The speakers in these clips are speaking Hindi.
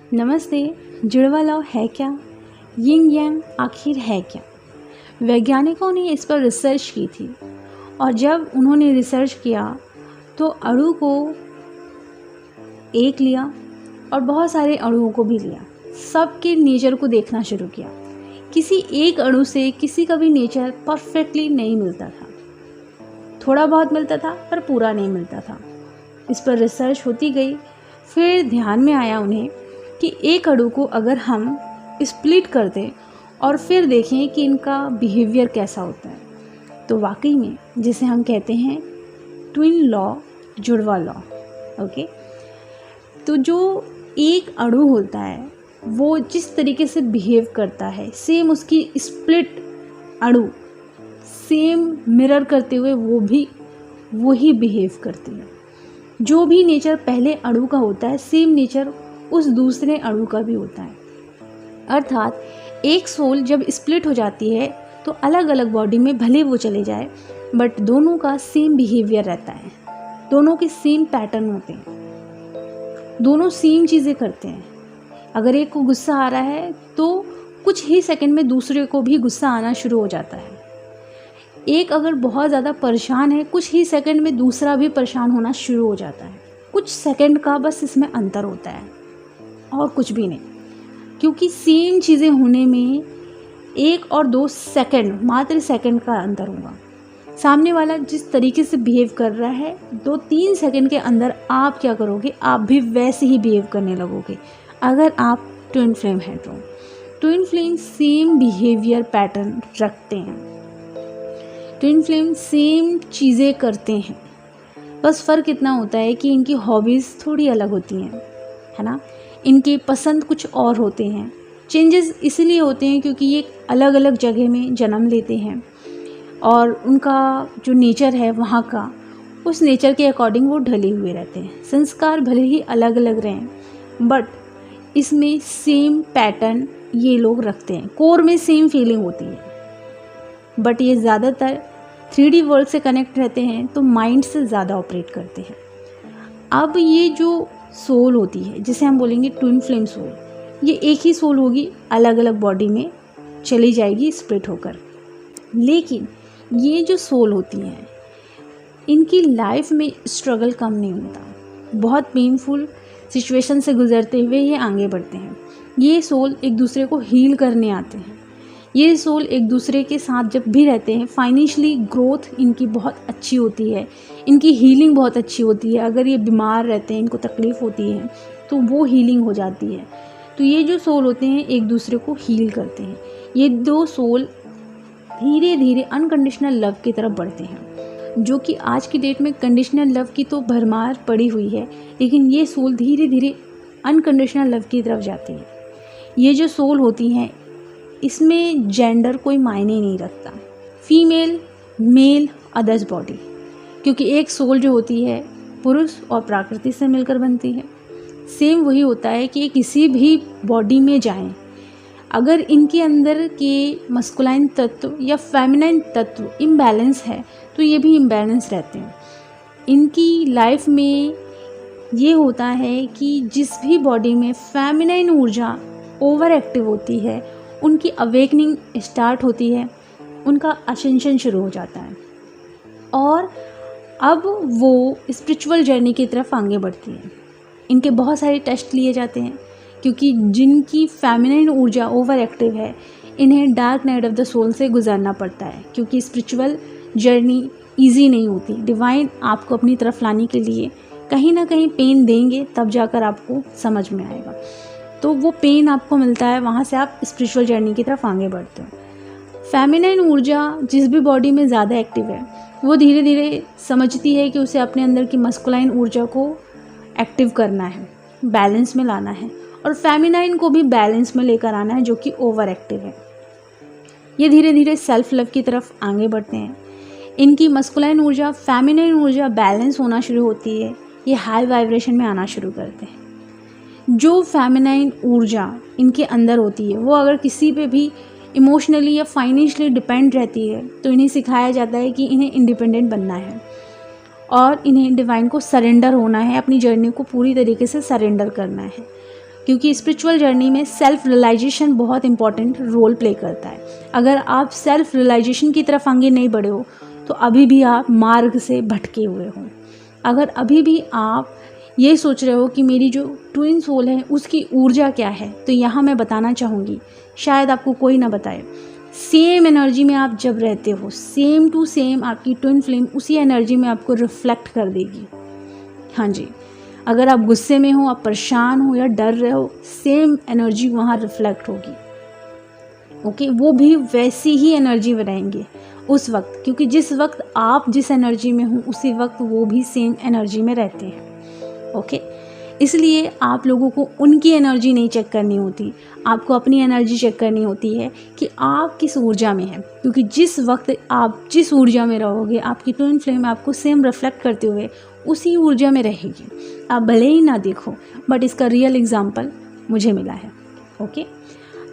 नमस्ते। जुड़वा लव है क्या? यिंग यांग आखिर है क्या? वैज्ञानिकों ने इस पर रिसर्च की थी और जब उन्होंने रिसर्च किया तो अणु को एक लिया और बहुत सारे अणुओं को भी लिया। सबके नेचर को देखना शुरू किया। किसी एक अणु से किसी का भी नेचर परफेक्टली नहीं मिलता था। थोड़ा बहुत मिलता था पर पूरा नहीं मिलता था। इस पर रिसर्च होती गई। फिर ध्यान में आया उन्हें कि एक अणु को अगर हम स्प्लिट कर दें और फिर देखें कि इनका बिहेवियर कैसा होता है, तो वाकई में जिसे हम कहते हैं ट्विन लॉ, जुड़वा लॉ। ओके, तो जो एक अणु होता है वो जिस तरीके से बिहेव करता है, सेम उसकी स्प्लिट अणु सेम मिरर करते हुए वो ही बिहेव करती है। जो भी नेचर पहले अणु का होता है, सेम नेचर उस दूसरे अणु का भी होता है। अर्थात एक सोल जब स्प्लिट हो जाती है तो अलग अलग बॉडी में भले वो चले जाए, बट दोनों का सेम बिहेवियर रहता है। दोनों के सेम पैटर्न होते हैं। दोनों सेम चीज़ें करते हैं। अगर एक को गुस्सा आ रहा है तो कुछ ही सेकंड में दूसरे को भी गुस्सा आना शुरू हो जाता है। एक अगर बहुत ज़्यादा परेशान है, कुछ ही सेकंड में दूसरा भी परेशान होना शुरू हो जाता है। कुछ सेकंड का बस इसमें अंतर होता है और कुछ भी नहीं, क्योंकि सेम चीज़ें होने में 1 और 2 सेकंड, मात्र सेकंड का अंतर होगा। सामने वाला जिस तरीके से बिहेव कर रहा है, 2-3 सेकंड के अंदर आप क्या करोगे, आप भी वैसे ही बिहेव करने लगोगे। अगर आप ट्विन फ्लेम हैं तो twin flame same behaviour pattern रखते हैं। ट्विन फ्लेम सेम चीज़ें करते हैं, बस फ़र्क इतना होता है कि इनकी हॉबीज़ थोड़ी अलग होती हैं, है ना। इनके पसंद कुछ और होते हैं। चेंजेस इसलिए होते हैं क्योंकि ये अलग अलग जगह में जन्म लेते हैं और उनका जो नेचर है वहाँ का, उस नेचर के अकॉर्डिंग वो ढले हुए रहते हैं। संस्कार भले ही अलग अलग रहें, बट इसमें सेम पैटर्न ये लोग रखते हैं। कोर में सेम फीलिंग होती है, बट ये ज़्यादातर 3D वर्ल्ड से कनेक्ट रहते हैं तो माइंड से ज़्यादा ऑपरेट करते हैं। अब ये जो सोल होती है, जिसे हम बोलेंगे ट्विन फ्लेम सोल, ये एक ही सोल होगी, अलग अलग बॉडी में चली जाएगी स्प्लिट होकर। लेकिन ये जो सोल होती हैं, इनकी लाइफ में स्ट्रगल कम नहीं होता। बहुत पेनफुल सिचुएशन से गुजरते हुए ये आगे बढ़ते हैं। ये सोल एक दूसरे को हील करने आते हैं। ये सोल एक दूसरे के साथ जब भी रहते हैं, फाइनेंशियली ग्रोथ इनकी बहुत अच्छी होती है, इनकी हीलिंग बहुत अच्छी होती है। अगर ये बीमार रहते हैं, इनको तकलीफ़ होती है, तो वो हीलिंग हो जाती है। तो ये जो सोल होते हैं एक दूसरे को हील करते हैं। ये 2 सोल धीरे धीरे अनकंडीशनल लव की तरफ बढ़ते हैं, जो कि आज की डेट में कंडीशनल लव की तो भरमार पड़ी हुई है, लेकिन ये सोल धीरे धीरे अनकंडीशनल लव की तरफ जाती है। ये जो सोल होती हैं, इसमें जेंडर कोई मायने नहीं रखता, फीमेल, मेल, अदर्स बॉडी, क्योंकि एक सोल जो होती है पुरुष और प्रकृति से मिलकर बनती है। सेम वही होता है कि किसी भी बॉडी में जाएं, अगर इनके अंदर के मस्कुलाइन तत्व या फेमिनाइन तत्व इम्बैलेंस है तो ये भी इम्बैलेंस रहते हैं। इनकी लाइफ में ये होता है कि जिस भी बॉडी में फेमिनाइन ऊर्जा ओवर एक्टिव होती है, उनकी अवेकनिंग स्टार्ट होती है, उनका असेंशन शुरू हो जाता है और अब वो स्पिरिचुअल जर्नी की तरफ आगे बढ़ती है। इनके बहुत सारे टेस्ट लिए जाते हैं, क्योंकि जिनकी फेमिनाइन ऊर्जा ओवर एक्टिव है, इन्हें dark night of the soul से गुजरना पड़ता है, क्योंकि स्पिरिचुअल जर्नी ईजी नहीं होती। डिवाइन आपको अपनी तरफ लाने के लिए कहीं ना कहीं पेन देंगे, तब जाकर आपको समझ में आएगा। तो वो पेन आपको मिलता है, वहाँ से आप स्पिरिचुअल जर्नी की तरफ आगे बढ़ते हो। फेमिनाइन ऊर्जा जिस भी बॉडी में ज़्यादा एक्टिव है, वो धीरे धीरे समझती है कि उसे अपने अंदर की मस्कुलाइन ऊर्जा को एक्टिव करना है, बैलेंस में लाना है, और फेमिनाइन को भी बैलेंस में लेकर आना है, जो कि ओवर एक्टिव है। ये धीरे धीरे सेल्फ लव की तरफ आगे बढ़ते हैं। इनकी मस्कुलाइन ऊर्जा, फेमिनाइन ऊर्जा बैलेंस होना शुरू होती है, ये हाई वाइब्रेशन में आना शुरू करते हैं। जो फेमिनाइन ऊर्जा इनके अंदर होती है, वो अगर किसी पे भी इमोशनली या फाइनेंशियली डिपेंड रहती है, तो इन्हें सिखाया जाता है कि इन्हें इंडिपेंडेंट बनना है और इन्हें डिवाइन को सरेंडर होना है, अपनी जर्नी को पूरी तरीके से सरेंडर करना है। क्योंकि स्पिरिचुअल जर्नी में सेल्फ रियलाइजेशन बहुत इंपॉर्टेंट रोल प्ले करता है। अगर आप सेल्फ रियलाइजेशन की तरफ आगे नहीं बढ़े हो तो अभी भी आप मार्ग से भटके हुए हो। अगर अभी भी आप ये सोच रहे हो कि मेरी जो ट्विन सोल है उसकी ऊर्जा क्या है, तो यहाँ मैं बताना चाहूँगी, शायद आपको कोई ना बताए, सेम एनर्जी में आप जब रहते हो, सेम टू सेम आपकी ट्विन फ्लेम उसी एनर्जी में आपको रिफ्लेक्ट कर देगी। हाँ जी, अगर आप गुस्से में हो, आप परेशान हो या डर रहे हो, सेम एनर्जी वहाँ रिफ्लेक्ट होगी। ओके, वो भी वैसी ही एनर्जी में रहेंगे उस वक्त, क्योंकि जिस वक्त आप जिस एनर्जी में हो उसी वक्त वो भी सेम एनर्जी में रहते हैं। ओके, इसलिए आप लोगों को उनकी एनर्जी नहीं चेक करनी होती, आपको अपनी एनर्जी चेक करनी होती है कि आप किस ऊर्जा में हैं, क्योंकि जिस वक्त आप जिस ऊर्जा में रहोगे आपकी ट्विन फ्लेम आपको सेम रिफ्लेक्ट करते हुए उसी ऊर्जा में रहेगी। आप भले ही ना देखो, बट इसका रियल एग्जाम्पल मुझे मिला है। ओके,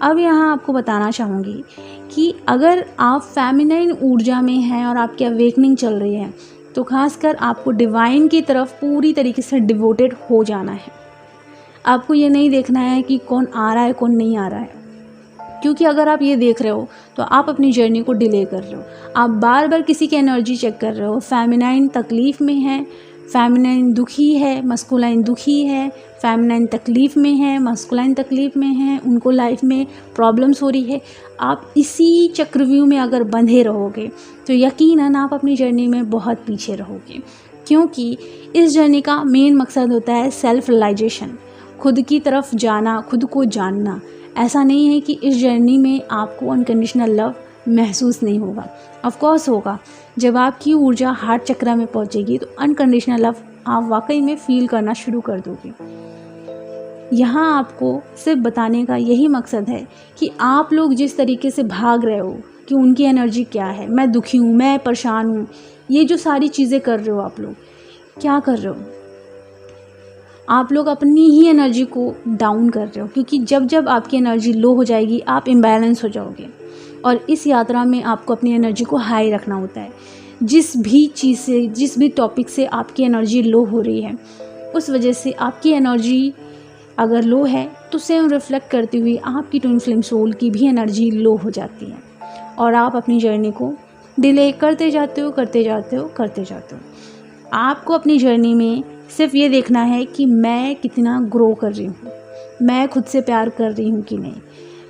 अब यहाँ आपको बताना चाहूँगी कि अगर आप फेमिनाइन ऊर्जा में हैं और आपकी अवेकनिंग चल रही है तो खासकर आपको डिवाइन की तरफ पूरी तरीके से डिवोटेड हो जाना है। आपको ये नहीं देखना है कि कौन आ रहा है कौन नहीं आ रहा है, क्योंकि अगर आप ये देख रहे हो तो आप अपनी जर्नी को डिले कर रहे हो। आप बार बार किसी की एनर्जी चेक कर रहे हो, फेमिनाइन तकलीफ़ में है, फेमिनाइन दुखी है, मस्कुलाइन दुखी है, फेमिनाइन तकलीफ़ में है, मस्कुलाइन तकलीफ़ में है, उनको लाइफ में प्रॉब्लम्स हो रही है। आप इसी चक्रव्यूह में अगर बंधे रहोगे तो यकीनन आप अपनी जर्नी में बहुत पीछे रहोगे, क्योंकि इस जर्नी का मेन मकसद होता है सेल्फ रियलाइजेशन, खुद की तरफ जाना, खुद को जानना। ऐसा नहीं है कि इस जर्नी में आपको अनकंडीशनल लव महसूस नहीं होगा, ऑफ कोर्स होगा। जब आपकी ऊर्जा हार्ट चक्र में पहुंचेगी तो अनकंडीशनल लव आप वाकई में फील करना शुरू कर दोगे। यहाँ आपको सिर्फ बताने का यही मकसद है कि आप लोग जिस तरीके से भाग रहे हो कि उनकी एनर्जी क्या है, मैं दुखी हूँ, मैं परेशान हूँ, ये जो सारी चीज़ें कर रहे हो आप लोग क्या कर रहे हो? आप लोग अपनी ही एनर्जी को डाउन कर रहे हो, क्योंकि जब जब आपकी एनर्जी लो हो जाएगी आप इम्बैलेंस हो जाओगे। और इस यात्रा में आपको अपनी एनर्जी को हाई रखना होता है। जिस भी चीज़ से, जिस भी टॉपिक से आपकी एनर्जी लो हो रही है, उस वजह से आपकी एनर्जी अगर लो है तो सेम रिफ्लेक्ट करती हुई आपकी ट्विन फ्लेम सोल की भी एनर्जी लो हो जाती है और आप अपनी जर्नी को डिले करते जाते हो, करते जाते हो, करते जाते हो। आपको अपनी जर्नी में सिर्फ ये देखना है कि मैं कितना ग्रो कर रही हूँ, मैं खुद से प्यार कर रही हूँ कि नहीं,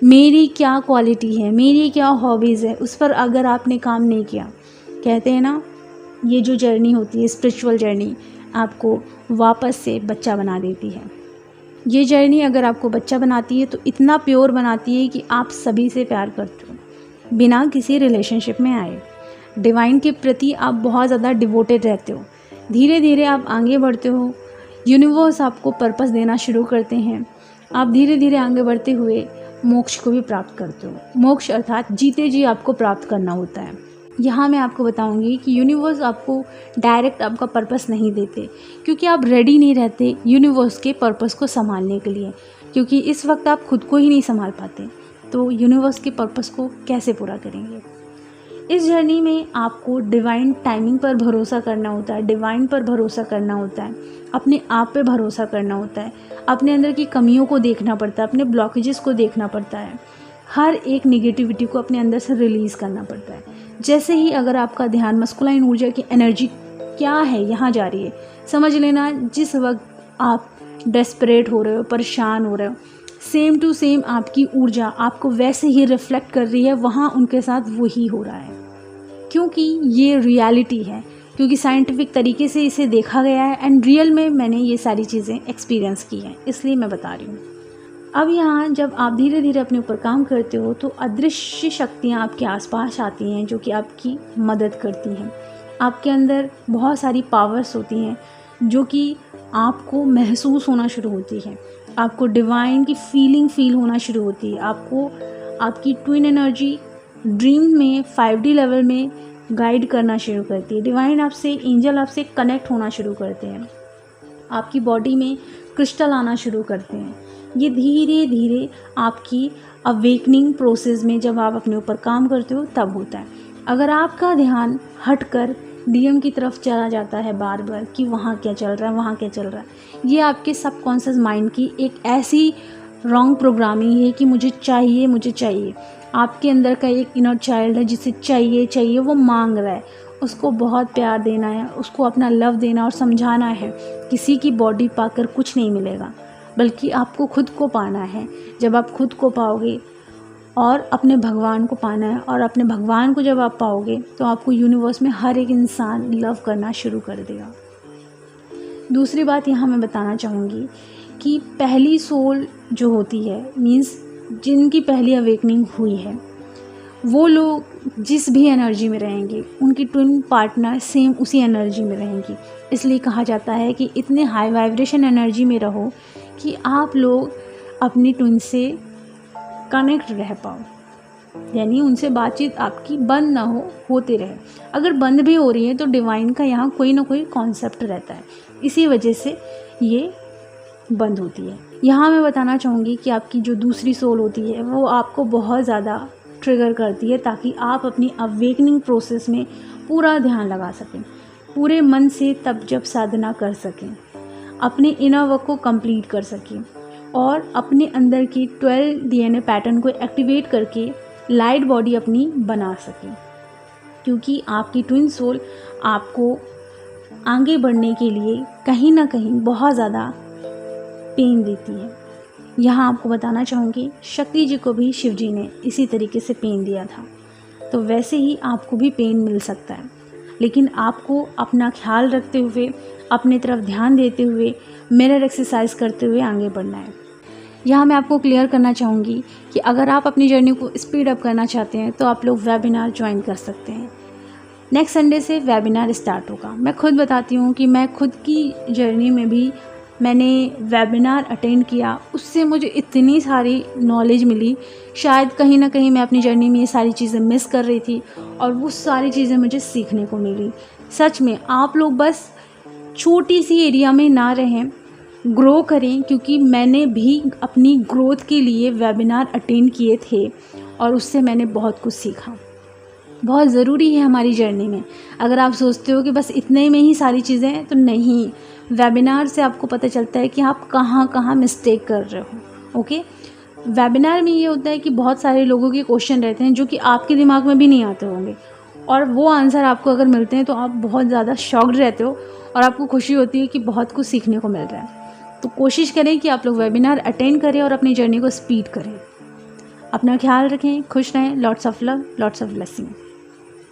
मेरी क्या क्वालिटी है, मेरी क्या हॉबीज़ है, उस पर अगर आपने काम नहीं किया, कहते हैं ना, ये जो जर्नी होती है स्पिरिचुअल जर्नी आपको वापस से बच्चा बना देती है। ये जर्नी अगर आपको बच्चा बनाती है तो इतना प्योर बनाती है कि आप सभी से प्यार करते हो बिना किसी रिलेशनशिप में आए। डिवाइन के प्रति आप बहुत ज़्यादा डिवोटेड रहते हो। धीरे धीरे आप आगे बढ़ते हो, यूनिवर्स आपको पर्पस देना शुरू करते हैं। आप धीरे धीरे आगे बढ़ते हुए मोक्ष को भी प्राप्त करते हो। मोक्ष अर्थात जीते जी आपको प्राप्त करना होता है। यहाँ मैं आपको बताऊंगी कि यूनिवर्स आपको डायरेक्ट आपका पर्पस नहीं देते, क्योंकि आप रेडी नहीं रहते यूनिवर्स के पर्पस को संभालने के लिए, क्योंकि इस वक्त आप खुद को ही नहीं संभाल पाते, तो यूनिवर्स के पर्पस को कैसे पूरा करेंगे। इस जर्नी में आपको डिवाइन टाइमिंग पर भरोसा करना होता है, डिवाइन पर भरोसा करना होता है, अपने आप पे भरोसा करना होता है, अपने अंदर की कमियों को देखना पड़ता है, अपने ब्लॉकेजेस को देखना पड़ता है, हर एक नेगेटिविटी को अपने अंदर से रिलीज़ करना पड़ता है। जैसे ही अगर आपका ध्यान मस्कुलाइन ऊर्जा की एनर्जी क्या है यहाँ जा रही है, समझ लेना जिस वक्त आप डेस्परेट हो रहे हो, परेशान हो रहे हो, सेम टू सेम आपकी ऊर्जा आपको वैसे ही रिफ्लेक्ट कर रही है, वहाँ उनके साथ वही हो रहा है, क्योंकि ये रियलिटी है, क्योंकि साइंटिफिक तरीके से इसे देखा गया है एंड रियल में मैंने ये सारी चीज़ें एक्सपीरियंस की हैं, इसलिए मैं बता रही हूँ। अब यहाँ जब आप धीरे धीरे अपने ऊपर काम करते हो तो अदृश्य शक्तियाँ आपके आसपास आती हैं जो कि आपकी मदद करती हैं। आपके अंदर बहुत सारी पावर्स होती हैं जो कि आपको महसूस होना शुरू होती है, आपको डिवाइन की फीलिंग फील होना शुरू होती है, आपको आपकी ट्विन एनर्जी ड्रीम में 5D लेवल में गाइड करना शुरू करती है। डिवाइन आपसे, एंजल आपसे कनेक्ट होना शुरू करते हैं, आपकी बॉडी में क्रिस्टल आना शुरू करते हैं। ये धीरे धीरे आपकी अवेकनिंग प्रोसेस में जब आप अपने ऊपर काम करते हो तब होता है। अगर आपका ध्यान हटकर डीएम की तरफ चला जाता है बार बार कि वहाँ क्या चल रहा है, वहाँ क्या चल रहा है। ये आपके सबकॉन्शियस माइंड की एक ऐसी रॉन्ग प्रोग्रामिंग है कि मुझे चाहिए, मुझे चाहिए। आपके अंदर का एक इनर चाइल्ड है जिसे चाहिए चाहिए, वो मांग रहा है। उसको बहुत प्यार देना है, उसको अपना लव देना और समझाना है किसी की बॉडी पाकर कुछ नहीं मिलेगा, बल्कि आपको खुद को पाना है। जब आप खुद को पाओगे और अपने भगवान को पाना है, और अपने भगवान को जब आप पाओगे तो आपको यूनिवर्स में हर एक इंसान लव करना शुरू कर देगा। दूसरी बात यहाँ मैं बताना चाहूँगी कि पहली सोल जो होती है, मीन्स जिनकी पहली अवेकनिंग हुई है, वो लोग जिस भी एनर्जी में रहेंगे उनकी ट्विन पार्टनर सेम उसी एनर्जी में रहेंगी। इसलिए कहा जाता है कि इतने हाई वाइब्रेशन एनर्जी में रहो कि आप लोग अपनी ट्विन से कनेक्ट रह पाओ, यानी उनसे बातचीत आपकी बंद ना होते रहे। अगर बंद भी हो रही है तो डिवाइन का यहाँ कोई ना कोई कॉन्सेप्ट रहता है, इसी वजह से ये बंद होती है। यहाँ मैं बताना चाहूँगी कि आपकी जो दूसरी सोल होती है वो आपको बहुत ज़्यादा ट्रिगर करती है, ताकि आप अपनी अवेकनिंग प्रोसेस में पूरा ध्यान लगा सकें, पूरे मन से तब जब साधना कर सकें, अपने इनर वर्क को कंप्लीट कर सकें और अपने अंदर की 12 DNA पैटर्न को एक्टिवेट करके लाइट बॉडी अपनी बना सकें। क्योंकि आपकी ट्विन सोल आपको आगे बढ़ने के लिए कहीं ना कहीं बहुत ज़्यादा पेन देती है। यहाँ आपको बताना चाहूँगी, शक्ति जी को भी शिव जी ने इसी तरीके से पेन दिया था, तो वैसे ही आपको भी पेन मिल सकता है। लेकिन आपको अपना ख्याल रखते हुए, अपने तरफ ध्यान देते हुए, मिरर एक्सरसाइज करते हुए आगे बढ़ना है। यहाँ मैं आपको क्लियर करना चाहूँगी कि अगर आप अपनी जर्नी को स्पीड अप करना चाहते हैं तो आप लोग वेबिनार ज्वाइन कर सकते हैं। नेक्स्ट संडे से वेबिनार स्टार्ट होगा। मैं खुद बताती हूँ कि मैं खुद की जर्नी में भी मैंने वेबिनार अटेंड किया, उससे मुझे इतनी सारी नॉलेज मिली। शायद कहीं ना कहीं मैं अपनी जर्नी में ये सारी चीज़ें मिस कर रही थी और वो सारी चीज़ें मुझे सीखने को मिली। सच में आप लोग बस छोटी सी एरिया में ना रहें, ग्रो करें, क्योंकि मैंने भी अपनी ग्रोथ के लिए वेबिनार अटेंड किए थे और उससे मैंने बहुत कुछ सीखा। बहुत ज़रूरी है हमारी जर्नी में। अगर आप सोचते हो कि बस इतने में ही सारी चीज़ें हैं, तो नहीं, वेबिनार से आपको पता चलता है कि आप कहाँ कहाँ मिस्टेक कर रहे हो। ओके, वेबिनार में ये होता है कि बहुत सारे लोगों के क्वेश्चन रहते हैं जो कि आपके दिमाग में भी नहीं आते होंगे, और वो आंसर आपको अगर मिलते हैं तो आप बहुत ज़्यादा शॉक्ड रहते हो और आपको खुशी होती है कि बहुत कुछ सीखने को मिल रहा है। तो कोशिश करें कि आप लोग वेबिनार अटेंड करें और अपनी जर्नी को स्पीड करें। अपना ख्याल रखें, खुश रहें। Lots of love, lots of blessing.